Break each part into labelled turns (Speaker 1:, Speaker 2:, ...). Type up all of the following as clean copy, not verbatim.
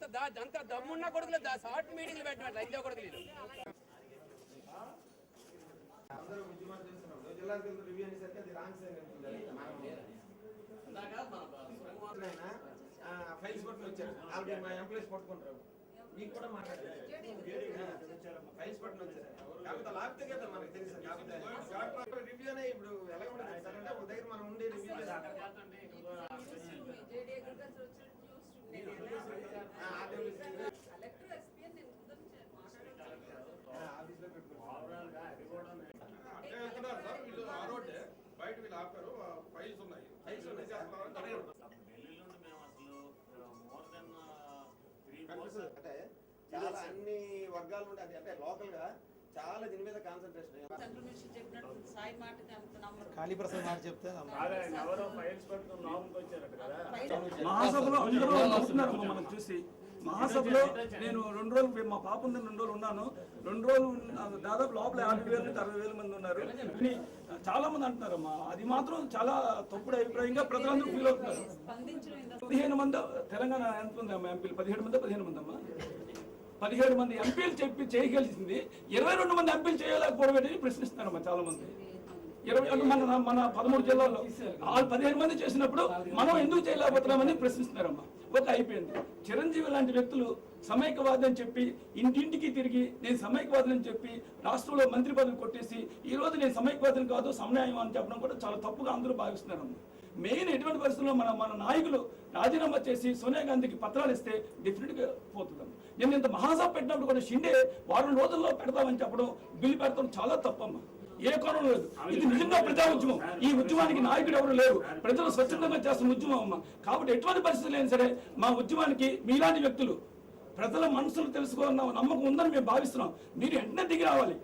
Speaker 1: అంత దమ్మున్న కొడుకులు షార్ట్ మీటింగ్లు పెట్టినట్టు రైతు కొడుకులు
Speaker 2: అందరూ ఉద్యమాలు చేస్తున్నారు. జిల్లాకు రివ్యూ అనేసరికి అది రాంగ్ సైన్ ఫైల్స్ పట్టుకుని వచ్చారు. ఆల్రెడీ మా ఎంప్లాయీస్ పట్టుకుంటారు. మీకు కూడా మాట్లాడారు. ఫైల్స్ పట్టుకుని వచ్చారు. కాకపోతే లాగితే కదా మనకు తెలుసు. కాకపోతే రివ్యూ అనే ఇప్పుడు ఎలా ఉండదు సార్ అంటే ఒక దగ్గర మనం ఉండే రివ్యూ
Speaker 3: బయట వీళ్ళు ఆపారు. ఫైల్స్ ఉన్నాయి.
Speaker 2: అంటే చాలా అన్ని వర్గాలు ఉంటాయి. అంటే లోకల్ గా చాలా దీని మీద కాన్సన్ట్రేషన్.
Speaker 4: కాళీప్రసాద్ మాట చెప్తే
Speaker 5: మహాసభలో అందరూ వస్తున్నారు. మనం చూసి మహాసభలో నేను 2 రోజులు మా పాప ఉంది 2 రోజులు ఉన్నాను. 2 రోజులు దాదాపు లోపల 50,000 నుంచి 60,000 మంది ఉన్నారు. చాలా మంది అంటున్నారమ్మా. అది మాత్రం చాలా తప్పుడు అభిప్రాయంగా ప్రజలందరూ ఫీల్ అవుతున్నారు. 15 మంది తెలంగాణ ఎంత ఉంది అమ్మా ఎంపీలు? 17 మంది 15 మంది అమ్మా. 17 మంది ఎంపీలు చెప్పి చేయగలిసింది 22 మంది ఎంపీలు చేయలేకపోవడం ప్రశ్నిస్తున్నారమ్మా చాలా మంది. 20 మన 13 జిల్లాల్లో 15 మంది చేసినప్పుడు మనం ఎందుకు చేయలేకపోతున్నామని ప్రశ్నిస్తున్నారమ్మా. ఒక అయిపోయింది. చిరంజీవి లాంటి వ్యక్తులు సమైక్యవాది అని చెప్పి ఇంటింటికి తిరిగి నేను సమైక్యవాదిని అని చెప్పి రాష్ట్రంలో మంత్రి పదవి కొట్టేసి ఈ రోజు నేను సమైక్యవాదిని కాదు సమన్యాయం అని చెప్పడం కూడా చాలా తప్పుగా అందరూ భావిస్తున్నారమ్మా. మెయిన్ ఎటువంటి పరిస్థితుల్లో మన నాయకులు రాజీనామా చేసి సోనియా గాంధీకి పత్రాలు ఇస్తే డెఫినెట్గా పోతుందమ్మా. నేను ఇంత మహాసభ పెట్టినప్పుడు కూడా షిండే 4 రోజుల్లో పెడతామని చెప్పడం బిల్లు పెడతాం చాలా తప్పమ్మా. ఏ కారణం లేదు. ఇది నిజంగా ప్రజా ఉద్యమం. ఈ ఉద్యమానికి నాయకుడు ఎవరు లేరు. ప్రజలు స్వచ్ఛందంగా చేస్తున్న ఉద్యమం అమ్మా. కాబట్టి ఎటువంటి పరిస్థితులు అయినా సరే మా ఉద్యమానికి మీలాంటి వ్యక్తులు ప్రజల మనసులు తెలుసుకోవాలన్న నమ్మకం ఉందని మేము భావిస్తున్నాం. మీరు వెంటనే దిగి రావాలి.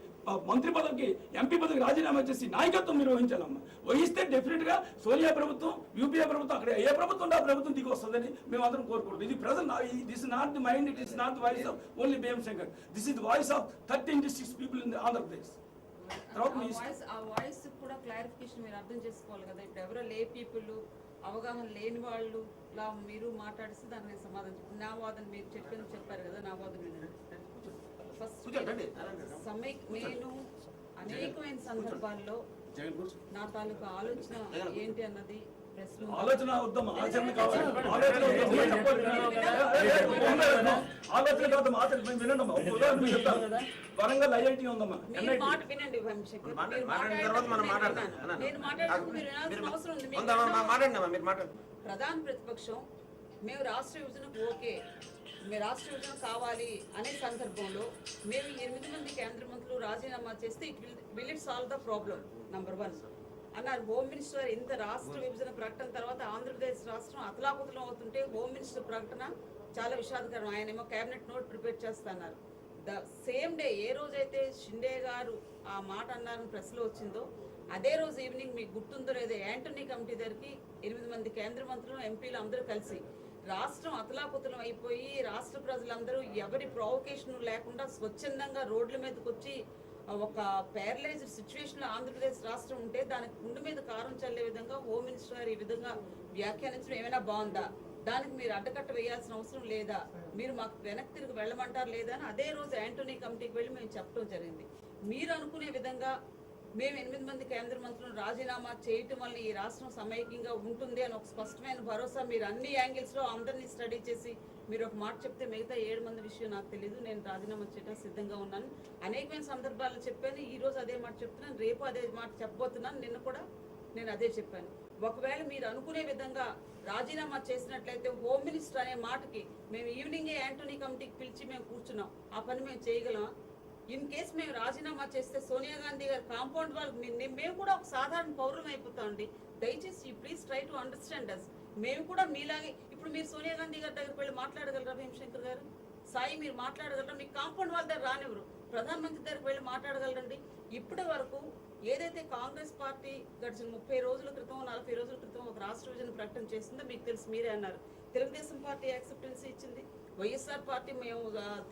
Speaker 5: మంత్రి పదవికి ఎంపీ పదవికి రాజీనామా చేసి నాయకత్వం మీరు వహించాలమ్మా. వహిస్తే డెఫినెట్ గా సోనియా ప్రభుత్వం యూపీఏ ప్రభుత్వం అక్కడ ఏ ప్రభుత్వం ఆ ప్రభుత్వం దిగి వస్తుందని మేము అందరం కోరుకుంటాం. ఇది ప్రజలు this is not the mind, it is not the voice of only BM Shankar. This is the voice of 13 districts people in Andhra Pradesh.
Speaker 6: Voice కూడా క్లారిఫికేషన్ మీరు అర్థం చేసుకోవాలి కదా. ఇప్పుడు ఎవరో లే పీపుల్ అవగాహన లేని వాళ్ళు లా మీరు మాట్లాడిస్తే దానికి నేను సమాధానం చెప్పాను. నా వాదన మీరు చెప్పారు కదా, నా వాదన ఫస్ట్ నేను అనేకమైన సందర్భాల్లో నా తాలూకా ఆలోచన ఏంటి అన్నది
Speaker 5: ఆలోచన వద్దాం, ఆచరణ కావాలి. ఆలోచన కాదు మాత్రం వినండి. వరంగల్ ఐఐటి ఉందమ్మా.
Speaker 6: మాట వినండి ప్రధాన ప్రతిపక్షం మేము రాష్ట్ర విభజనకు ఓకే, మేము రాష్ట్ర విభజన కావాలి అనే సందర్భంలో మేము 8 మంది కేంద్ర మంత్రులు రాజీనామా చేస్తే will it solve the problem number 1 అన్నారు. హోమ్ మినిస్టర్ ఇంత రాష్ట్ర విభజన ప్రకటన తర్వాత ఆంధ్రప్రదేశ్ రాష్ట్రం అతలాకుతలం అవుతుంటే హోమ్ మినిస్టర్ ప్రకటన చాలా విషాదకరం. ఆయనేమో కేబినెట్ నోట్ ప్రిపేర్ చేస్తున్నారు. ద సేమ్ డే ఏ రోజైతే షిండే గారు ఆ మాట అన్నారని ప్రెస్లో వచ్చిందో అదే రోజు ఈవినింగ్ మీకు గుర్తుందో లేదో యాంటనీ కమిటీ దగ్గరికి 8 మంది కేంద్ర మంత్రులు ఎంపీలు అందరూ కలిసి రాష్ట్రం అతలాకుతలం అయిపోయి రాష్ట్ర ప్రజలందరూ ఎవరి ప్రొవొకేషన్ లేకుండా స్వచ్ఛందంగా రోడ్ల మీదకి వచ్చి ఒక ప్యారలైజ్డ్ సిచ్యువేషన్ లో ఆంధ్రప్రదేశ్ రాష్ట్రం ఉంటే దానికి గుండె మీద కారం చల్లే విధంగా హోమ్ మినిస్టర్ గారు ఈ విధంగా వ్యాఖ్యానించడం ఏమైనా బాగుందా? దానికి మీరు అడ్డకట్ట వేయాల్సిన అవసరం లేదా? మీరు మాకు వెనక్కి తిరిగి వెళ్ళమంటారు లేదా అని అదే రోజు యాంటనీ కమిటీకి వెళ్ళి మేము చెప్పడం జరిగింది. మీరు అనుకునే విధంగా మేము 8 మంది కేంద్ర మంత్రులను రాజీనామా చేయటం వల్ల ఈ రాష్ట్రం సమైక్యంగా ఉంటుంది అని ఒక స్పష్టమైన భరోసా మీరు అన్ని యాంగిల్స్ లో అందరినీ స్టడీ చేసి మీరు ఒక మాట చెప్తే మిగతా 7 మంది విషయం నాకు తెలియదు. నేను రాజీనామా చేయడం సిద్ధంగా ఉన్నాను. అనేకమైన సందర్భాల్లో చెప్పాను. ఈ రోజు అదే మాట చెప్తున్నాను, రేపు అదే మాట చెప్పబోతున్నాను. నిన్న కూడా నేను అదే చెప్పాను. ఒకవేళ మీరు అనుకునే విధంగా రాజీనామా చేసినట్లయితే హోమ్ మినిస్టర్ అనే మాటకి మేము ఈవినింగే యాంటనీ కమిటీకి పిలిచి మేము కూర్చున్నాం. ఆ పని మేము చేయగలమా? ఇన్ కేసు మేము రాజీనామా చేస్తే సోనియా గాంధీ గారు కాంపౌండ్ వాళ్ళు మేము కూడా ఒక సాధారణ పౌరులం అయిపోతామండి. దయచేసి please try to understand us. మేము కూడా మీలాగే ఇప్పుడు మీరు సోనియా గాంధీ గారి దగ్గరికి వెళ్ళి మాట్లాడగలరా? భీమశంకర్ గారు, సాయి మీరు మాట్లాడగలరా? మీకు కాంపౌండ్ వాళ్ళ దగ్గర రానివ్వరు. ప్రధానమంత్రి దగ్గరికి వెళ్ళి మాట్లాడగలరండి. ఇప్పటి వరకు ఏదైతే కాంగ్రెస్ పార్టీ గడిచిన 30 రోజుల క్రితం 40 రోజుల క్రితం ఒక రాష్ట్ర విభజన ప్రకటన చేసిందో మీకు తెలుసు, మీరే అన్నారు. తెలుగుదేశం పార్టీ యాక్సెప్టెన్సీ ఇచ్చింది. వైఎస్ఆర్ పార్టీ మేము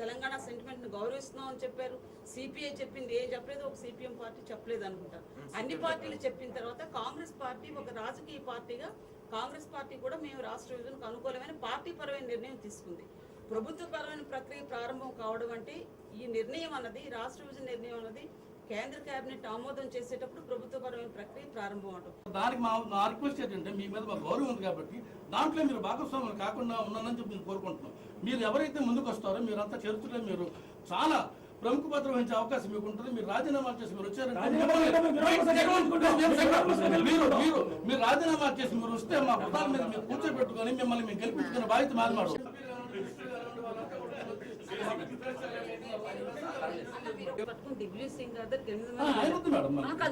Speaker 6: తెలంగాణ సెంటిమెంట్ ని గౌరవిస్తున్నాం అని చెప్పారు. సిపిఐ చెప్పింది ఏం చెప్పలేదు, ఒక సిపిఎం పార్టీ చెప్పలేదు అనుకుంటా. అన్ని పార్టీలు చెప్పిన తర్వాత కాంగ్రెస్ పార్టీ ఒక రాజకీయ పార్టీగా కాంగ్రెస్ పార్టీ కూడా మేము రాష్ట్ర విభజనకు అనుకూలమైన పార్టీ పరమైన నిర్ణయం తీసుకుంది. ప్రభుత్వపరమైన ప్రక్రియ ప్రారంభం కావడం అంటే ఈ నిర్ణయం అన్నది రాష్ట్ర విభజన నిర్ణయం అన్నది కేంద్ర కేబినెట్ ఆమోదం చేసేటప్పుడు ప్రభుత్వపరమైన ప్రక్రియ ప్రారంభం అవడం.
Speaker 7: దానికి నా రిక్వెస్ట్ ఏంటంటే మీ మీద మా గౌరవం ఉంది కాబట్టి దాంట్లో మీరు భాగస్వాములు కాకుండా ఉన్నానని చెప్పి నేను కోరుకుంటున్నాం. మీరు ఎవరైతే ముందుకు వస్తారో మీరంతా చరిత్రలో మీరు చాలా ప్రముఖ పాత్ర వహించే అవకాశం మీకు ఉంటుంది. మీరు రాజీనామా చేసి మీరు వచ్చారంటే మీరు రాజీనామా చేసి మీరు వస్తే మా పదాల మీద మీరు కూర్చోబెట్టుకొని మిమ్మల్ని మేము గెలిపించుకునే బాధ్యత మాది మాట.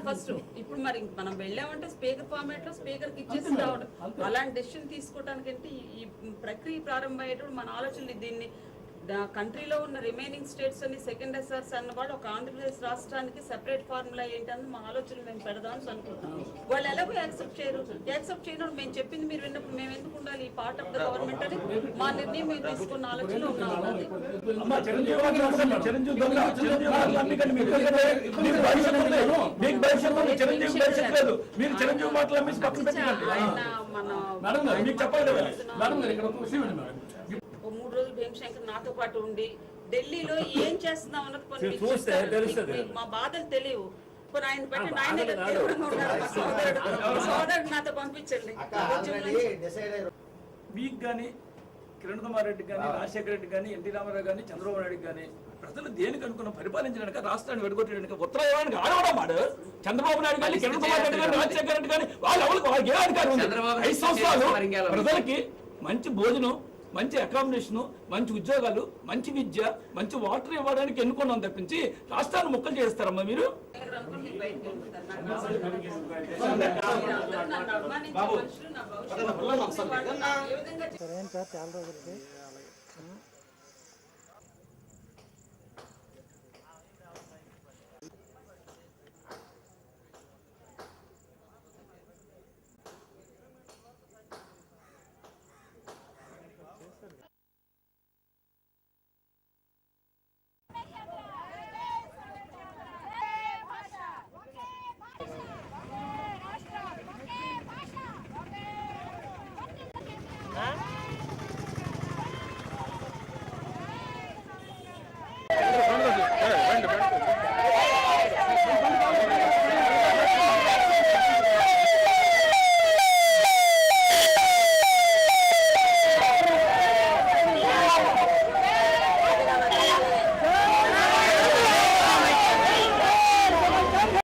Speaker 6: ఫస్ట్ ఇప్పుడు మరి మనం వెళ్ళామంటే స్పీకర్ ఫార్మాట్ లో స్పీకర్ కి ఇచ్చేసి రావడం అలాంటి డెసిషన్ తీసుకోవడానికి అంటే ఈ ప్రక్రియ ప్రారంభం అయ్యేటప్పుడు మన ఆలోచనలు దీన్ని కంట్రీలో ఉన్న రిమైనింగ్ స్టేట్స్ అని సెకండ్ ఎస్ఆర్స్ అన్నవాడు ఒక ఆంధ్రప్రదేశ్ రాష్ట్రానికి సెపరేట్ ఫార్ములా ఏంటని మా ఆలోచనలు మేము పెడదామని అనుకుంటున్నాం. వాళ్ళు ఎలాగో యాక్సెప్ట్ చేయరు మేము చెప్పింది మీరు విన్నప్పుడు మేము ఎందుకు ఉండాలి ఈ పార్ట్ ఆఫ్ ద గవర్నమెంట్ అని మా నిర్ణయం మేము తీసుకున్న ఆలోచనలో ఉన్నాం. ఒక 3 రోజులు భీమశంకర్ నాతో పాటు ఉండి ఢిల్లీలో ఏం చేస్తున్నాం అన్నది కొన్ని మా బాధలు తెలియవు. కొన్ని ఆయన పెట్టండి, ఆయన సోదరుడు నాతో పంపించండి.
Speaker 5: మీకు కానీ కిరణ్ కుమార్ రెడ్డి కానీ రాజశేఖర రెడ్డి కానీ ఎన్టీ రామారావు కానీ చంద్రబాబు నాయుడు కానీ ప్రజలు దేనికి అనుకున్న పరిపాలించడానికి రాష్ట్రాన్ని విడగొట్టడానికి ఉత్తరాయణానికి ఆడవాడు చంద్రబాబు నాయుడు కానీ కిరణ్ కుమార్ రెడ్డి కానీ రాజశేఖర రెడ్డి కానీ వాళ్ళకి ఏ అధికారం ఉంది? 5 సంవత్సరాలు ప్రజలకి మంచి భోజనం, మంచి అకామిడేషన్, మంచి ఉద్యోగాలు, మంచి విద్య, మంచి వాటర్ ఇవ్వడానికి ఎన్నుకున్నాం తప్పించి రాష్ట్రాన్ని ముక్కలు చేస్తారమ్మా మీరు.
Speaker 6: బాబు
Speaker 4: సరే సార్ చాలా రోజులకి